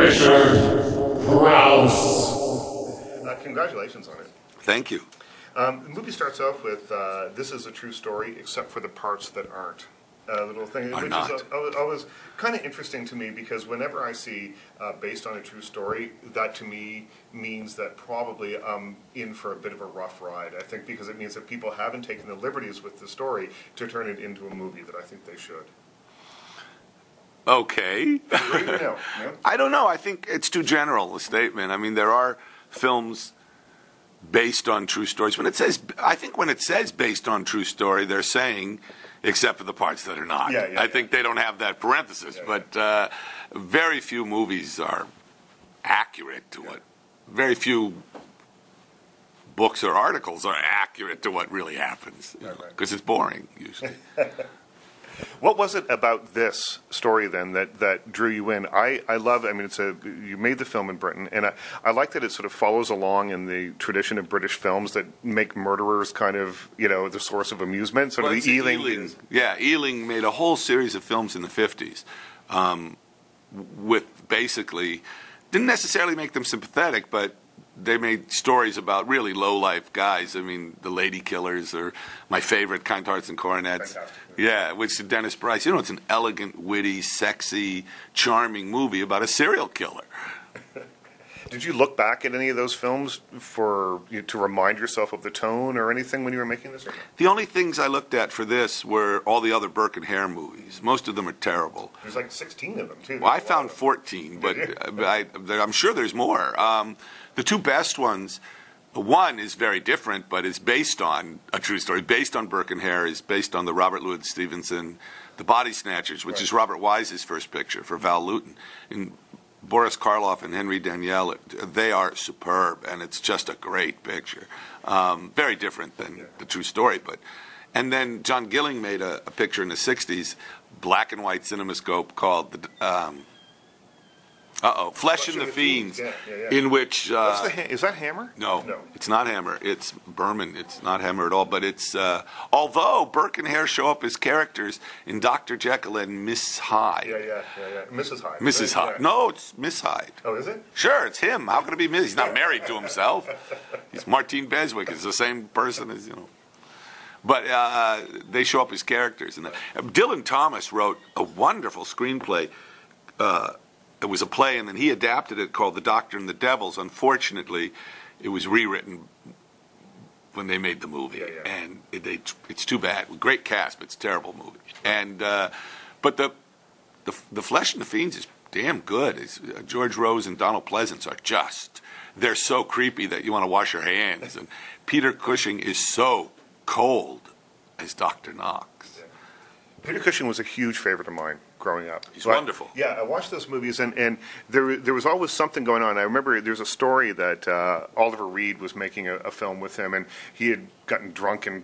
Richard Crouse. Congratulations on it. Thank you. The movie starts off with, this is a true story, except for the parts that aren't. Little thing, Are which not. is always kind of interesting to me, because whenever I see based on a true story, that to me means that probably I'm in for a bit of a rough ride. I think because it means that people haven't taken the liberties with the story to turn it into a movie that I think they should. Okay. No? I don't know. I think it's too general a statement. I mean, there are films based on true stories. I think when it says based on true story, they're saying, except for the parts that are not. I think they don't have that parenthesis. But very few movies are accurate to what. Very few books or articles are accurate to what really happens. Because it's boring, usually. What was it about this story then that drew you in? I love. I mean, you made the film in Britain, and I like that it sort of follows along in the tradition of British films that make murderers kind of the source of amusement. Sort of the Ealing. Yeah, Ealing made a whole series of films in the 50s, with basically didn't necessarily make them sympathetic, but they made stories about really low-life guys. I mean, The Lady Killers, or my favorite, Kind Hearts and Coronets. Fantastic. Yeah, which is Dennis Bryce. It's an elegant, witty, sexy, charming movie about a serial killer. Did you look back at any of those films to remind yourself of the tone or anything when you were making this? The only things I looked at for this were all the other Burke and Hare movies. Most of them are terrible. There's like 16 of them, too. Well, I found 14, but I'm sure there's more. The two best ones, one is very different, but is based on a true story. Based on Burke and Hare, is based on the Robert Louis Stevenson, The Body Snatchers, which is Robert Wise's first picture for Val Lewton. And Boris Karloff and Henry Danielle, they are superb, and it's just a great picture. Very different than the true story. And then John Gilling made a picture in the 60s, black and white cinemascope, called Flesh and the Fiends, in which... is that Hammer? No, it's not Hammer. It's Berman. It's not Hammer at all. But it's... although Burke and Hare show up as characters in Dr. Jekyll and Miss Hyde. Yeah. Mrs. Hyde. Mrs. Hyde. Yeah. No, it's Miss Hyde. Oh, is it? Sure, it's him. How can it be Miss? He's not married to himself. He's Martine Beswick. It's the same person as, But they show up as characters. And Dylan Thomas wrote a wonderful screenplay. It was a play, and then he adapted it, called The Doctor and the Devils. Unfortunately, it was rewritten when they made the movie, and it's too bad. Great cast, but it's a terrible movie. And but the Flesh and the Fiends is damn good. George Rose and Donald Pleasance are they're so creepy that you want to wash your hands. And Peter Cushing is so cold as Dr. Knox. Peter Cushing was a huge favorite of mine growing up. He's wonderful. I watched those movies, and there was always something going on. I remember there's a story that Oliver Reed was making a film with him, and he had gotten drunk and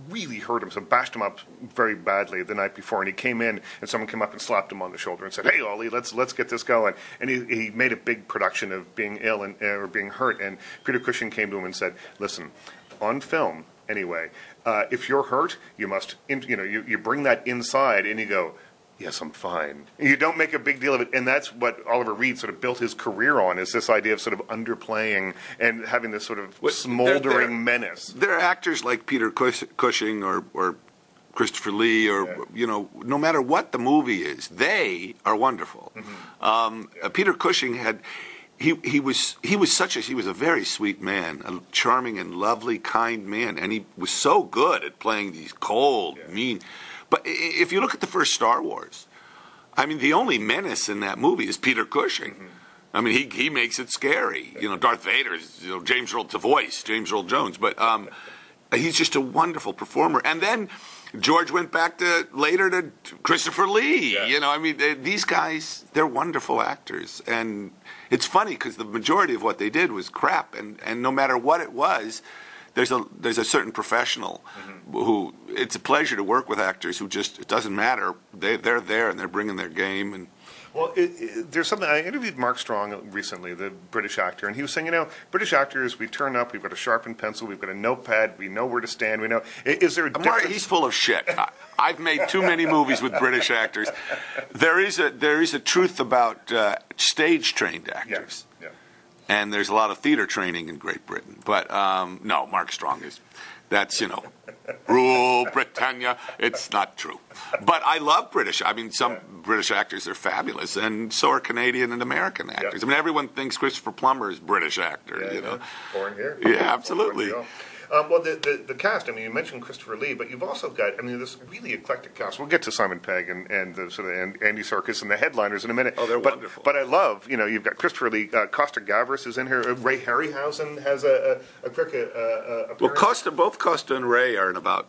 really hurt him, so bashed him up very badly the night before. And he came in, and someone came up and slapped him on the shoulder and said, "Hey, Ollie, let's get this going." And he made a big production of being ill or being hurt. And Peter Cushing came to him and said, "Listen, on film anyway, if you're hurt, you must you bring that inside, and you go, 'Yes, I'm fine.' You don't make a big deal of it." And that's what Oliver Reed sort of built his career on, is this idea of sort of underplaying and having this sort of smoldering menace. There are actors like Peter Cushing or Christopher Lee, or no matter what the movie is, they are wonderful. Mm-hmm. Peter Cushing he was a very sweet man, a charming and lovely, kind man, and he was so good at playing these cold, mean. But if you look at the first Star Wars, I mean, the only menace in that movie is Peter Cushing. Mm-hmm. I mean, he makes it scary. Darth Vader is James Earl Jones, but he's just a wonderful performer. And then George went back later to Christopher Lee. Yeah. I mean, these guys, they're wonderful actors. And it's funny because the majority of what they did was crap. And no matter what it was, there's a certain professional who, it's a pleasure to work with actors who just, it doesn't matter. They're there and they're bringing their game. And Well, there's something. I interviewed Mark Strong recently, the British actor, and he was saying, British actors, we turn up, we've got a sharpened pencil, we've got a notepad, we know where to stand, we know. Is there a difference? He's full of shit. I've made too many movies with British actors. There is a truth about stage trained actors, and there's a lot of theater training in Great Britain. But no, Mark Strong is. That's, rule Britannia. It's not true. But I love British. I mean, some British actors are fabulous, and so are Canadian and American actors. I mean, everyone thinks Christopher Plummer is a British actor, Born here. Yeah, absolutely. Well, the cast, you mentioned Christopher Lee, but you've also got, this really eclectic cast. We'll get to Simon Pegg and the sort of Andy Serkis and the headliners in a minute. Oh, they're wonderful. But I love, you've got Christopher Lee, Costa Gavras is in here, Ray Harryhausen has a quick appearance. Well, both Costa and Ray are in about,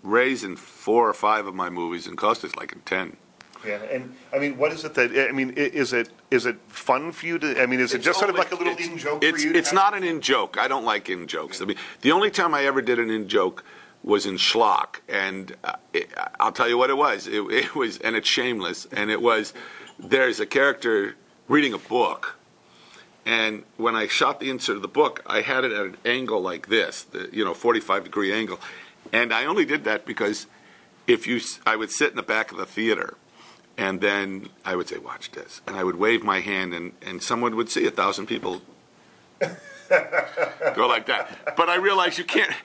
Ray's in 4 or 5 of my movies, and Costa's like in 10. Yeah, and what is it that is it fun for you to? Is it just sort of like a little in joke for you? It's not an in joke. I don't like in jokes. The only time I ever did an in joke was in Schlock, and I'll tell you what it was. It was, and it's shameless. And it was, there's a character reading a book, and when I shot the insert of the book, I had it at an angle like this, 45-degree angle, and I only did that because I would sit in the back of the theater. And then I would say, watch this. And I would wave my hand, and someone would see 1,000 people go like that. But I realized you can't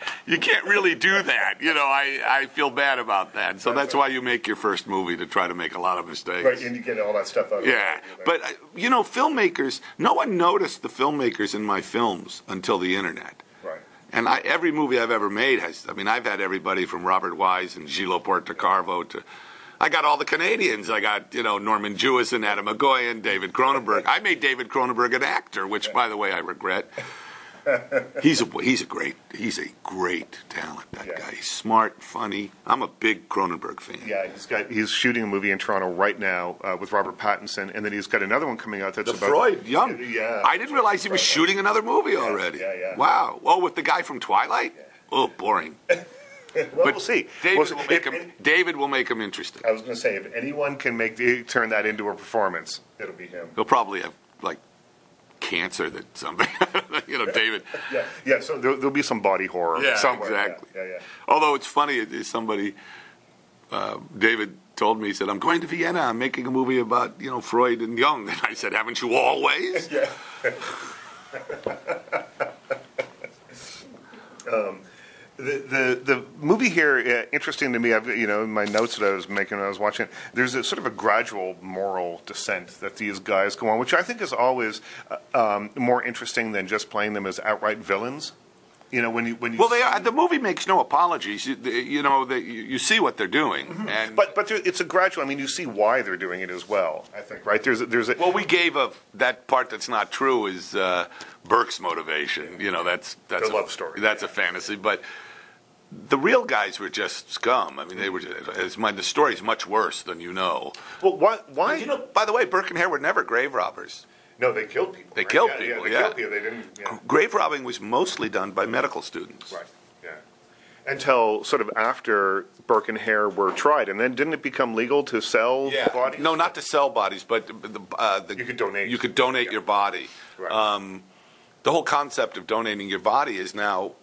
really do that. I feel bad about that. So that's why you make your first movie, to try to make a lot of mistakes. Right, and you get all that stuff out of it. Yeah. But, filmmakers, no one noticed the filmmakers in my films until the internet. Right. And every movie I've ever made I've had everybody from Robert Wise and Gillo Portocarvo to... I got all the Canadians. I got, Norman Jewison, Adam McGoyan, David Cronenberg. I made David Cronenberg an actor, which, by the way, I regret. He's a great talent, that guy. He's smart, funny. I'm a big Cronenberg fan. Yeah, he's shooting a movie in Toronto right now with Robert Pattinson, and then he's got another one coming out that's about... Freud, Young. Yeah. I didn't realize he was shooting another movie already. Yeah. Wow. Oh, with the guy from Twilight? Yeah. Oh, boring. Well, we'll see. David will make him interesting. I was going to say, if anyone can turn that into a performance, it'll be him. He'll probably have cancer that somebody, David. Yeah. So there'll be some body horror somewhere. Exactly. Yeah. Although it's funny, somebody, David told me, he said, "I'm going to Vienna. I'm making a movie about Freud and Jung." And I said, "Haven't you always?" Yeah. The movie here, interesting to me. I've in my notes that I was making when I was watching it, there's a sort of a gradual moral descent that these guys go on, which I think is always more interesting than just playing them as outright villains. When you they are. The movie makes no apologies. You see what they're doing, and but it's a gradual. You see why they're doing it as well. I think there's a well, we gave that part that's not true is Burke's motivation. That's a love story. That's a fantasy, but. The real guys were just scum. They were. The story's much worse than you know. Well, why? By the way, Burke and Hare were never grave robbers. No, they killed people. They killed people. They killed people. They didn't. Yeah. Grave robbing was mostly done by medical students. Right. Yeah. Until sort of after Burke and Hare were tried, and then didn't it become legal to sell bodies? No, not to sell bodies, but you could donate. You could donate your body. Right. The whole concept of donating your body is now.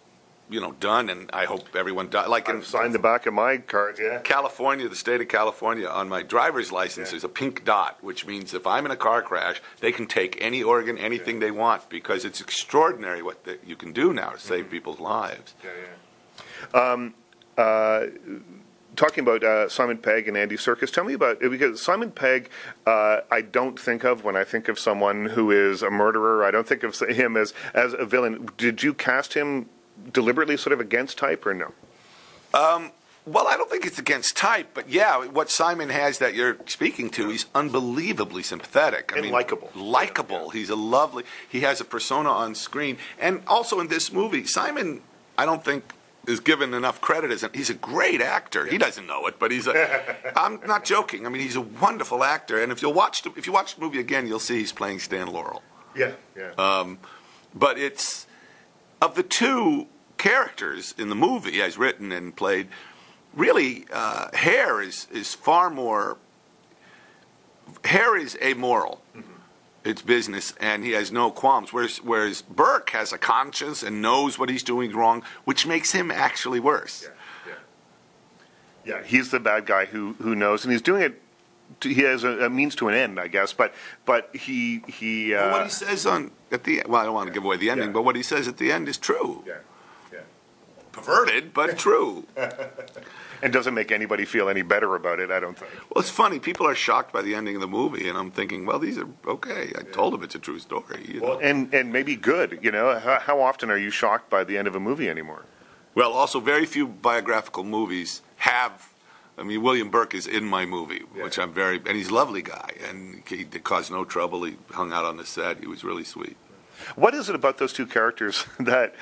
Done, and I hope everyone does. I've signed the back of my card, California, the state of California, on my driver's license is a pink dot, which means if I'm in a car crash, they can take any organ, anything they want, because it's extraordinary what you can do now to save people's lives. Talking about Simon Pegg and Andy Serkis, tell me about because Simon Pegg, I don't think of when I think of someone who is a murderer. I don't think of him as a villain. Did you cast him deliberately sort of against type or no? Well, I don't think it's against type, but what Simon has that you're speaking to, he's unbelievably sympathetic. Likable. Likable. He's he has a persona on screen. And also in this movie, Simon, I don't think is given enough credit he's a great actor. He doesn't know it, but I'm not joking. He's a wonderful actor. And if you watch the movie again, you'll see he's playing Stan Laurel. Yeah. But it's, of the two characters in the movie as written and played, really Hare is far more Hare is amoral. It's business, and he has no qualms. Whereas Burke has a conscience and knows what he's doing wrong, which makes him actually worse. Yeah, he's the bad guy who knows, and he's doing it. He has a means to an end, I guess. But he. Well, what he says at the well, I don't want to give away the ending, but what he says at the end is true. Yeah. Perverted, but true. And doesn't make anybody feel any better about it, I don't think. Well, it's funny. People are shocked by the ending of the movie, and I'm thinking, well, these are okay. I told them it's a true story. Well, and maybe good. How often are you shocked by the end of a movie anymore? Well, also, very few biographical movies have. I mean, William Burke is in my movie, which I'm and he's a lovely guy, and he caused no trouble. He hung out on the set. He was really sweet. What is it about those two characters that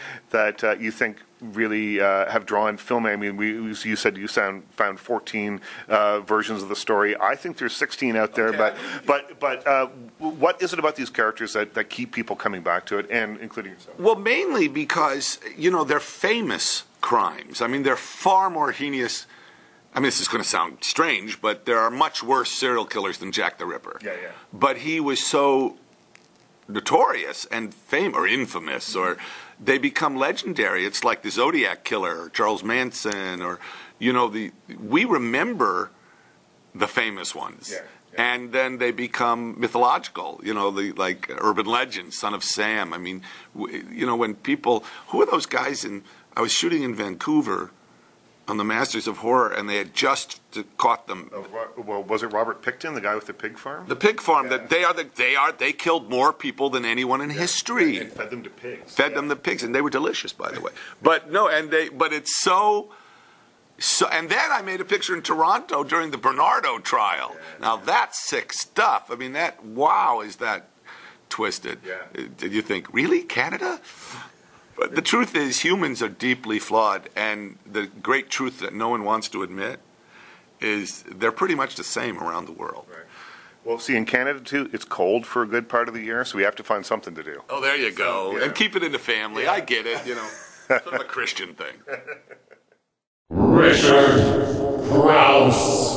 you think really have drawn film? I mean, you said you found 14 versions of the story. I think there's 16 out there. Okay. But what is it about these characters that keep people coming back to it, and including yourself? Well, mainly because they're famous crimes. I mean, they're far more heinous. I mean, this is going to sound strange, but there are much worse serial killers than Jack the Ripper. Yeah. But he was so notorious and famous or infamous, or they become legendary. It's like the Zodiac Killer, or Charles Manson, or we remember the famous ones, and then they become mythological. Like urban legends, Son of Sam. I mean, when people, who are those guys I was shooting in Vancouver on the Masters of Horror, and they had just caught them. Well, was it Robert Picton, the guy with the pig farm? The pig farm. That they killed more people than anyone in history. And fed them to pigs. Fed them to pigs, and they were delicious, by the way. But no, but it's so. And then I made a picture in Toronto during the Bernardo trial. Now that's sick stuff. I mean, is that twisted? Yeah. Did you think, really, Canada? But the truth is, humans are deeply flawed, and the great truth that no one wants to admit is they're pretty much the same around the world. Right. Well, see, in Canada, too, it's cold for a good part of the year, so we have to find something to do. Oh, there you go. And keep it in the family. Yeah. I get it, sort of a Christian thing. Richard Crouse.